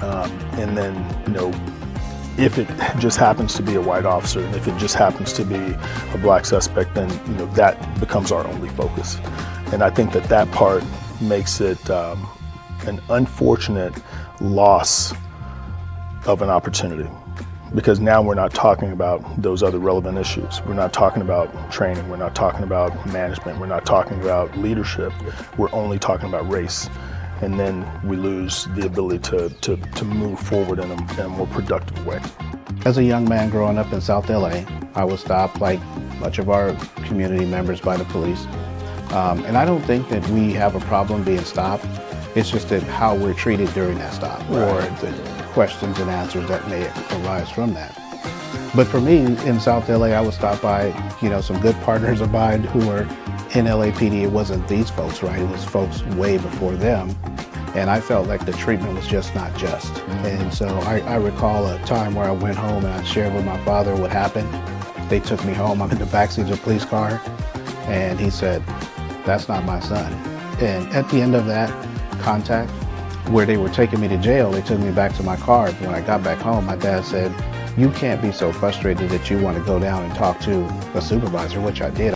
And then, if it just happens to be a white officer, and if it just happens to be a black suspect, then that becomes our only focus. And I think that part makes it an unfortunate loss of an opportunity, because now we're not talking about those other relevant issues. We're not talking about training. We're not talking about management. We're not talking about leadership. We're only talking about race. And then we lose the ability to move forward in a more productive way. As a young man growing up in South LA, I was stopped, like much of our community members, by the police. And I don't think that we have a problem being stopped. It's just that how we're treated during that stop, or the questions and answers that may arise from that. But for me, in South LA, I was stopped by, some good partners of mine who were in LAPD. It wasn't these folks, right? It was folks way before them. And I felt like the treatment was just not just. And so I recall a time where I went home and I shared with my father what happened. They took me home. I'm in the backseat of a police car. And he said, "That's not my son." And at the end of that contact, where they were taking me to jail, they took me back to my car. When I got back home, my dad said, "You can't be so frustrated that you want to go down and talk to a supervisor," which I did.